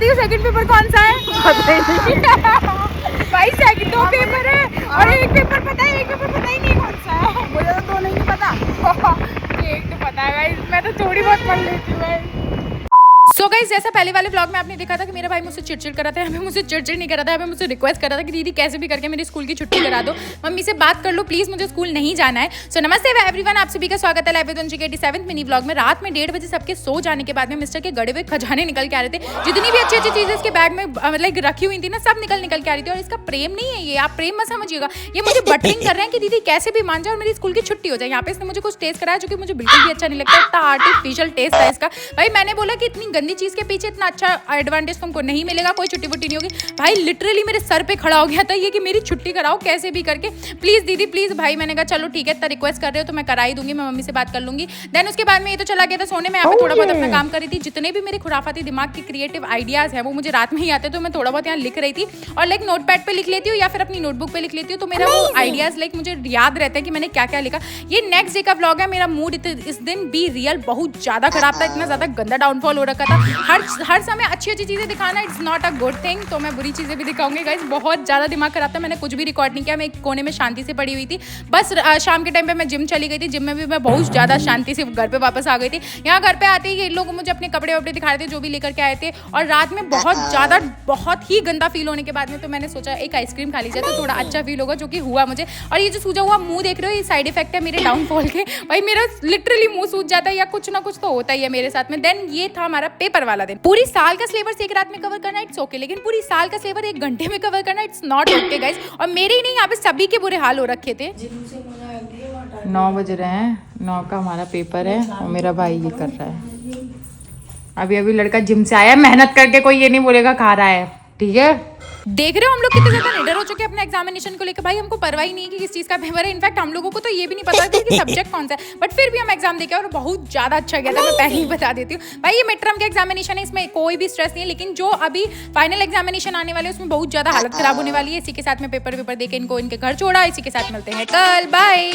बताती हूँ second paper कौन सा है। पता ही नहीं भाई, सेकंड 2 पेपर है और एक पेपर पता है, एक पेपर पता ही नहीं कौन सा है। मुझे तो 2 नहीं पता। एक तो पता है भाई, मैं तो थोड़ी बहुत पढ़ लेती हूँ भाई। सो गाइस, जैसा पहले वाले व्लॉग में आपने देखा था कि मेरा भाई मुझसे चिड़चिड़ कर रहा था, हमें मुझसे चिड़चिड़ नहीं कर रहा था, हमें मुझसे रिक्वेस्ट कर रहा था कि दीदी कैसे भी करके मेरी स्कूल की छुट्टी करा दो, मम्मी से बात कर लो प्लीज, मुझे स्कूल नहीं जाना है। सो नमस्ते एवरीवन, आप सभी का स्वागत है लाइव विद अंशी के 87वें मिनी व्लॉग में। रात में 1:30 बजे सबके सो जाने के बाद में मिस्टर के गड़े हुए खजाने निकल के आ रहे थे। जितनी भी अच्छी अच्छी चीजें इसके बैग में मतलब रखी हुई थी ना, सब निकल के आ रही थी। और इसका प्रेम नहीं है ये, आप प्रेम मत समझिएगा, ये मुझे बटरिंग कर रहे हैं कि दीदी कैसे भी मान जाए और मेरी स्कूल की छुट्टी हो जाए। यहाँ पे इसने मुझे कुछ टेस्ट कराया जो कि मुझे बिल्कुल भी अच्छा नहीं लगता, इतना आर्टिफिशियल टेस्ट है इसका। भाई मैंने बोला कि इतनी गंदी चीज के पीछे इतना अच्छा एडवांटेज तुमको नहीं मिलेगा, कोई छुट्टी वुट्टी नहीं होगी। भाई लिटरली मेरे सर पे खड़ा हो गया था ये कि मेरी छुट्टी कराओ कैसे भी करके, प्लीज दीदी प्लीज। भाई मैंने कहा चलो ठीक है, इतना रिक्वेस्ट कर रहे हो तो मैं करा ही दूंगी, मैं मम्मी से बात कर लूंगी। देन उसके बाद में ये तो चला गया था सोने में। यहाँ पे थोड़ा बहुत अपना काम कर रही थी, जितने भी मेरे खुराफाती दिमाग के क्रिएटिव आइडियाज है वो मुझे रात में ही आते, तो मैं थोड़ा बहुत यहाँ लिख रही थी। और लाइक नोटपैड पे लिख लेती हूँ या फिर अपनी नोटबुक पे लिख लेती हूँ, तो मेरा वो आइडियाज लाइक मुझे याद रहता है कि मैंने क्या क्या लिखा। ये नेक्स्ट डे का व्लॉग है। मेरा मूड इस दिन बी रियल बहुत ज्यादा खराब था, इतना ज्यादा गंदा डाउनफॉल हो रखा था। हर समय अच्छी अच्छी चीजें दिखाना it's not a good thing, तो मैं बुरी चीजें भी दिखाऊंगी गाइस। बहुत ज्यादा दिमाग खराब था, मैंने कुछ भी रिकॉर्ड नहीं किया, मैं एक कोने में शांति से पड़ी हुई थी। बस शाम के टाइम पे मैं जिम चली गई थी, जिम में भी मैं बहुत ज्यादा शांति से घर पे वापस आ गई थी। यहाँ घर पे आते ही ये लोग मुझे अपने कपड़े वपड़े दिखा रहे थे जो भी लेकर के आए थे। और रात में बहुत ज्यादा बहुत ही गंदा फील होने के बाद में तो मैंने सोचा एक आइसक्रीम खा ली जाए तो थोड़ा अच्छा फील होगा, जो कि हुआ मुझे। और ये जो सूजा हुआ मुंह देख रहे हो, ये साइड इफेक्ट है मेरे डाउनफॉल के। भाई मेरा लिटरली मुंह सूज जाता है या कुछ ना कुछ तो होता ही है मेरे साथ में। देन ये था हमारा पेपर वाला दिन। पूरी साल का सिलेबस एक रात में कवर करना इट्स ओके, लेकिन पूरी साल का सिलेबस 1 घंटे में कवर करना इट्स नॉट ओके गाइस। और मेरे ही नहीं, यहाँ पे सभी के बुरे हाल हो रखे थे। 9 बज रहे हैं, 9 का हमारा पेपर है और मेरा भाई ये कर रहा है। अभी लड़का जिम से आया, मेहनत करके, कोई ये नहीं बोलेगा खा रहा है, ठीक है। देख रहे हो हम लोग कितने ज्यादा निडर हो चुके हैं अपने एग्जामिनेशन को लेकर। भाई हमको परवाह ही नहीं है कि किस चीज का पेपर है। इनफैक्ट हम लोगों को तो ये भी नहीं पता कि सब्जेक्ट कौन सा है, बट फिर भी हम एग्जाम देके और बहुत ज्यादा अच्छा गया था। मैं पहले ही बता देती हूँ भाई, ये मिड टर्म के एग्जामिनेशन है, इसमें कोई भी स्ट्रेस नहीं है। लेकिन जो अभी फाइनल एग्जामिनेशन आने वाले उसमें बहुत ज्यादा हालत खराब होने वाली है। इसी के साथ में पेपर देके इनको इनके घर छोड़ा। इसी के साथ मिलते हैं कल, बाय।